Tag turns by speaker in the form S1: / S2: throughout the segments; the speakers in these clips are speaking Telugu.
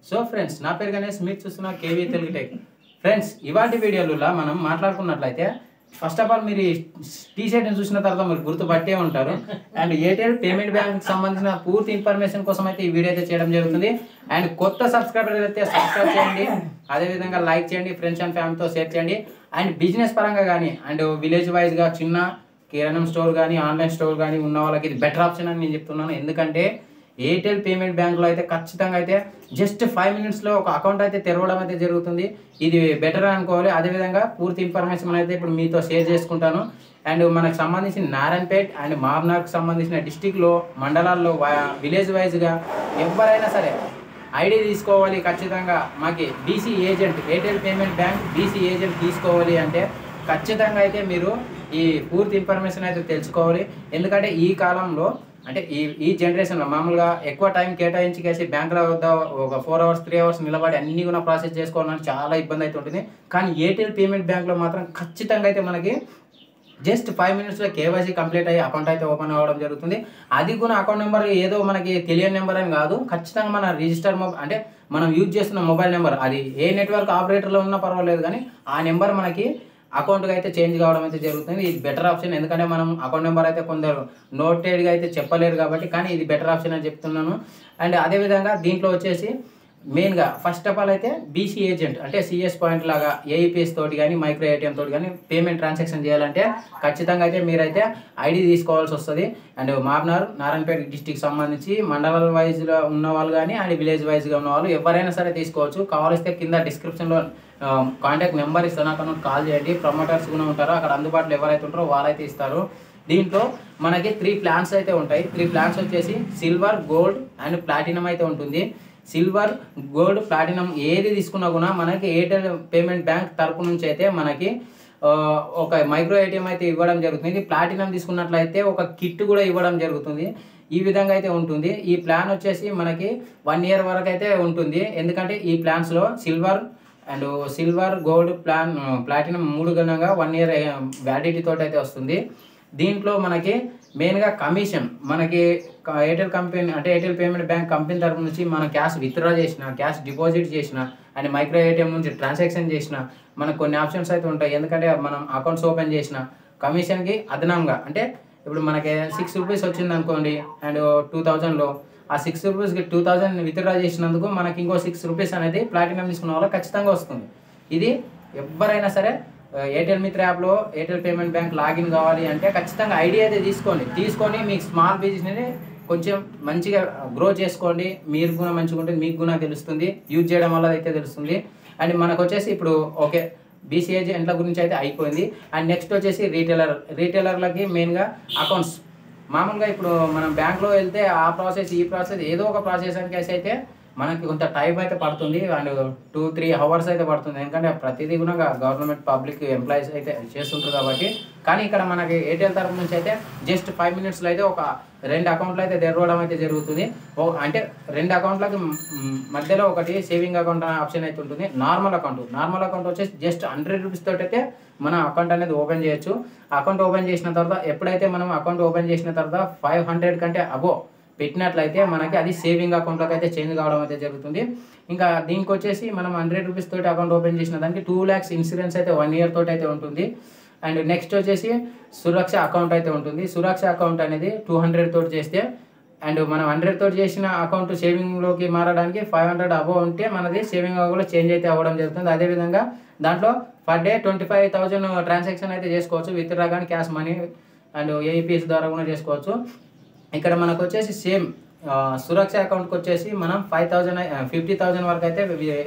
S1: సో ఫ్రెండ్స్ నా పేరు గణేష్, మీరు చూస్తున్న కేవీ తెలుగు టెక్. ఫ్రెండ్స్ ఇవాటి వీడియోలో మనం మాట్లాడుకున్నట్లయితే ఫస్ట్ ఆఫ్ ఆల్ మీరు టీ షర్ట్ని చూసిన తర్వాత మీరు గుర్తుపట్టే ఉంటారు. అండ్ ఎయిర్టెల్ పేమెంట్ బ్యాంక్ సంబంధించిన పూర్తి ఇన్ఫర్మేషన్ కోసం అయితే ఈ వీడియో అయితే చేయడం జరుగుతుంది. అండ్ కొత్త సబ్స్క్రైబర్ అయితే సబ్స్క్రైబ్ చేయండి, అదేవిధంగా లైక్ చేయండి, ఫ్రెండ్స్ అండ్ ఫ్యామిలీతో షేర్ చేయండి. అండ్ బిజినెస్ పరంగా కానీ అండ్ విలేజ్ వైజ్గా చిన్న కిరాణం స్టోర్ కానీ ఆన్లైన్ స్టోర్ కానీ ఉన్న వాళ్ళకి ఇది బెటర్ ఆప్షన్ అని నేను చెప్తున్నాను. ఎందుకంటే ఎయిర్టెల్ పేమెంట్ బ్యాంక్లో అయితే ఖచ్చితంగా అయితే జస్ట్ 5 మినిట్స్లో ఒక అకౌంట్ అయితే తెరవడం అయితే జరుగుతుంది. ఇది బెటర్ అనుకోవాలి. అదేవిధంగా పూర్తి ఇన్ఫర్మేషన్ అయితే ఇప్పుడు మీతో షేర్ చేసుకుంటాను. అండ్ మనకు సంబంధించిన నారాయణపేట్ అండ్ మాబ్నార్కి సంబంధించిన డిస్టిక్లో మండలాల్లో విలేజ్ వైజ్గా ఎవరైనా సరే ఐడి తీసుకోవాలి. ఖచ్చితంగా మాకి BC agent Airtel payment bank BC agent తీసుకోవాలి అంటే ఖచ్చితంగా అయితే మీరు ఈ పూర్తి ఇన్ఫర్మేషన్ అయితే తెలుసుకోవాలి. ఎందుకంటే ఈ కాలంలో అంటే ఈ జనరేషన్లో మామూలుగా ఎక్కువ టైం కేటాయించేసి బ్యాంకుల వద్ద ఒక 4 అవర్స్ 3 అవర్స్ నిలబడి అన్నీ కూడా ప్రాసెస్ చేసుకోవాలని చాలా ఇబ్బంది అయితే ఉంటుంది. కానీ ఎయిర్టెల్ పేమెంట్ బ్యాంక్లో మాత్రం ఖచ్చితంగా అయితే మనకి జస్ట్ 5 మినిట్స్లో కేవైసీ కంప్లీట్ అయ్యి అకౌంట్ అయితే ఓపెన్ అవ్వడం జరుగుతుంది. అది కూడా అకౌంట్ నెంబర్ ఏదో మనకి తెలియని నెంబర్ అని కాదు, ఖచ్చితంగా మన రిజిస్టర్ అంటే మనం యూజ్ చేస్తున్న మొబైల్ నెంబర్ అది ఏ నెట్వర్క్ ఆపరేటర్లో ఉన్నా పర్వాలేదు, కానీ ఆ నెంబర్ మనకి అకౌంట్గా అయితే చేంజ్ కావడం అయితే జరుగుతుంది. ఇది బెటర్ ఆప్షన్. ఎందుకంటే మనం అకౌంట్ నెంబర్ అయితే కొందరు నోటెడ్గా అయితే చెప్పలేరు కాబట్టి, కానీ ఇది బెటర్ ఆప్షన్ అని చెప్తున్నాను. అండ్ అదేవిధంగా దీంట్లో వచ్చేసి మెయిన్గా ఫస్ట్ ఆఫ్ ఆల్ అయితే బీసీ ఏజెంట్ అంటే సిఎస్ పాయింట్ లాగా ఏఈపీఎస్ తోటి కానీ మైక్రో ఏటీఎం తోటి కానీ పేమెంట్ ట్రాన్సాక్షన్ చేయాలంటే ఖచ్చితంగా అయితే మీరైతే ఐడి తీసుకోవాల్సి వస్తుంది. అండ్ నారాయణపేట డిస్టిక్ సంబంధించి మండలాల వైజ్లో ఉన్న వాళ్ళు కానీ అండ్ విలేజ్ వైజ్గా ఉన్న వాళ్ళు ఎవరైనా సరే తీసుకోవచ్చు. కావాల్స్తే కింద డిస్క్రిప్షన్లో కాంటాక్ట్ నెంబర్ ఇస్తాను, అక్కడ కాల్ చేయండి. ప్రమోటర్స్ కూడా ఉంటారు అక్కడ అందుబాటులో, ఎవరైతే ఉంటారో వాళ్ళైతే ఇస్తారు. దీంట్లో మనకి 3 ప్లాన్స్ అయితే ఉంటాయి. 3 ప్లాన్స్ వచ్చేసి సిల్వర్, గోల్డ్ అండ్ ప్లాటినం అయితే ఉంటుంది. సిల్వర్, గోల్డ్, ప్లాటినం ఏది తీసుకున్నా కూడా మనకి ఎయిర్టెల్ పేమెంట్ బ్యాంక్ తరపు నుంచి అయితే మనకి ఒక మైక్రో ఏటీఎం అయితే ఇవ్వడం జరుగుతుంది. ప్లాటినం తీసుకున్నట్లయితే ఒక కిట్ కూడా ఇవ్వడం జరుగుతుంది. ఈ విధంగా అయితే ఉంటుంది. ఈ ప్లాన్ వచ్చేసి మనకి 1 ఇయర్ వరకు అయితే ఉంటుంది. ఎందుకంటే ఈ ప్లాన్స్లో సిల్వర్, గోల్డ్, ప్లాటినం 3 గణంగా 1 ఇయర్ వ్యాలిడిటీ తోటి అయితే వస్తుంది. దీంట్లో మనకి మెయిన్గా కమిషన్ మనకి ఎయిర్టెల్ కంపెనీ అంటే ఎయిర్టెల్ పేమెంట్ బ్యాంక్ కంపెనీ తరపు నుంచి మనం క్యాష్ విత్డ్రా చేసిన, క్యాష్ డిపాజిట్ చేసిన అండ్ మైక్రో ఏటీఎం నుంచి ట్రాన్సాక్షన్ చేసిన మనకు కొన్ని ఆప్షన్స్ అయితే ఉంటాయి. ఎందుకంటే మనం అకౌంట్స్ ఓపెన్ చేసిన కమిషన్కి అదనంగా అంటే ఇప్పుడు మనకి 6 రూపీస్ వచ్చింది అనుకోండి అండ్ 2000లో ఆ 6 రూపీస్కి 2000 విత్డ్రా చేసినందుకు మనకి ఇంకో 6 రూపీస్ అనేది ప్లాటినం తీసుకున్న వాళ్ళకి ఖచ్చితంగా వస్తుంది. ఇది ఎవరైనా సరే ఎయిర్టెల్ మిత్ర యాప్లో ఎయిర్టెల్ పేమెంట్ బ్యాంక్ లాగిన్ కావాలి అంటే ఖచ్చితంగా ఐడి అయితే తీసుకొని మీకు స్మాల్ బిజినెస్ని కొంచెం మంచిగా గ్రో చేసుకోండి. మీరు కూడా మంచిగా ఉంటుంది, మీకు కూడా తెలుస్తుంది, యూజ్ చేయడం వల్ల అయితే తెలుస్తుంది. అండ్ మనకు వచ్చేసి ఇప్పుడు ఓకే బీసీ ఏజెంట్ల గురించి అయితే అయిపోయింది. అండ్ నెక్స్ట్ వచ్చేసి రీటైలర్లకి మెయిన్గా అకౌంట్స్. మామూలుగా ఇప్పుడు మనం బ్యాంక్లో వెళ్తే ఆ ప్రాసెస్ ఈ ప్రాసెస్ ఏదో ఒక ప్రాసెస్ అని కేసు అయితే మనకి కొంత టైం అయితే పడుతుంది. అండ్ 2-3 అవర్స్ అయితే పడుతుంది. ఎందుకంటే ప్రతిదీ కూడా గవర్నమెంట్ పబ్లిక్ ఎంప్లాయీస్ అయితే చేస్తుంటారు కాబట్టి. కానీ ఇక్కడ మనకి ఎయిర్టెల్ తరఫు నుంచి అయితే జస్ట్ 5 మినిట్స్లో అయితే ఒక 2 అకౌంట్లు అయితే తెరవడం అయితే జరుగుతుంది. అంటే 2 అకౌంట్లకి మధ్యలో ఒకటి సేవింగ్ అకౌంట్ అనే ఆప్షన్ అయితే ఉంటుంది. నార్మల్ అకౌంట్ వచ్చేసి జస్ట్ 100 రూపీస్ తోటి అయితే మనం అకౌంట్ అనేది ఓపెన్ చేయొచ్చు. అకౌంట్ ఓపెన్ చేసిన తర్వాత ఎప్పుడైతే మనం అకౌంట్ ఓపెన్ చేసిన తర్వాత 500 కంటే అబోవ్ పెట్టినట్లయితే మనకి అది సేవింగ్ అకౌంట్లోకి అయితే చేంజ్ కావడం అయితే జరుగుతుంది. ఇంకా దీనికి వచ్చేసి మనం 100 రూపీస్ తోటి అకౌంట్ ఓపెన్ చేసిన దానికి 2 lakhs ఇన్సూరెన్స్ అయితే 1 year తోటి అయితే ఉంటుంది. అండ్ నెక్స్ట్ వచ్చేసి సురక్ష అకౌంట్ అయితే ఉంటుంది. సురక్ష అకౌంట్ అనేది 200 తోటి చేస్తే అండ్ మనం 100 తోటి చేసిన అకౌంట్ సేవింగ్లోకి మారడానికి 500 అబోవ్ ఉంటే మనది సేవింగ్ అకౌంట్లో చేంజ్ అయితే అవ్వడం జరుగుతుంది. అదేవిధంగా దాంట్లో పర్ డే 25,000 ట్రాన్సాక్షన్ అయితే చేసుకోవచ్చు. విత్డ్రా కానీ క్యాష్ మనీ అండ్ ఏఈపీఎస్ ద్వారా కూడా చేసుకోవచ్చు. ఇక్కడ మనకు వచ్చేసి సేమ్ సురక్ష అకౌంట్కి వచ్చేసి మనం 50,000 వరకు అయితే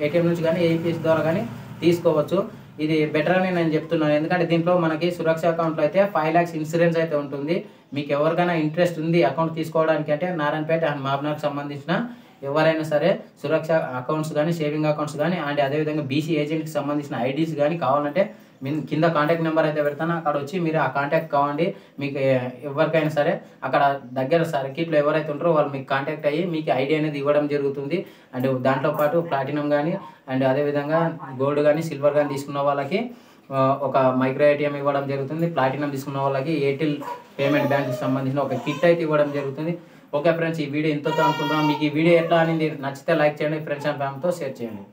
S1: ఏటీఎం నుంచి కానీ ఏఈపీఎస్ ద్వారా కానీ తీసుకోవచ్చు. ఇది బెటర్ అని నేను చెప్తున్నాను. ఎందుకంటే దీంట్లో మనకి సురక్ష అకౌంట్లో అయితే 5 lakhs ఇన్సూరెన్స్ అయితే ఉంటుంది. మీకు ఎవరికైనా ఇంట్రెస్ట్ ఉంది అకౌంట్ తీసుకోవడానికి అంటే నారాయణపేట అండ్ మాబ్నార్కి సంబంధించిన ఎవరైనా సరే సురక్ష అకౌంట్స్ కానీ సేవింగ్ అకౌంట్స్ కానీ అండ్ అదేవిధంగా బీసీ ఏజెంట్కి సంబంధించిన ఐడీస్ కానీ కావాలంటే కింద కాంటాక్ట్ నెంబర్ అయితే పెడతాను, అక్కడ వచ్చి మీరు ఆ కాంటాక్ట్ కావండి. మీకు ఎవరికైనా సరే అక్కడ దగ్గర సర్కిట్లో ఎవరైతే ఉంటారో వాళ్ళు మీకు కాంటాక్ట్ అయ్యి మీకు ఐడి అనేది ఇవ్వడం జరుగుతుంది. అండ్ దాంతోపాటు ప్లాటినం కానీ అండ్ అదేవిధంగా గోల్డ్ కానీ సిల్వర్ కానీ తీసుకున్న వాళ్ళకి ఒక మైక్రో ఏటీఎం ఇవ్వడం జరుగుతుంది. ప్లాటినం తీసుకున్న వాళ్ళకి ఎయిర్టెల్ పేమెంట్ బ్యాంక్కి సంబంధించిన ఒక కిట్ అయితే ఇవ్వడం జరుగుతుంది. ఓకే ఫ్రెండ్స్, ఈ వీడియో ఇంతతో అనుకుంటున్నాం. మీకు ఈ వీడియో ఎట్లా అనేది నచ్చితే లైక్ చేయండి, ఫ్రెండ్స్ అండ్ ఫ్యామిలీతో షేర్ చేయండి.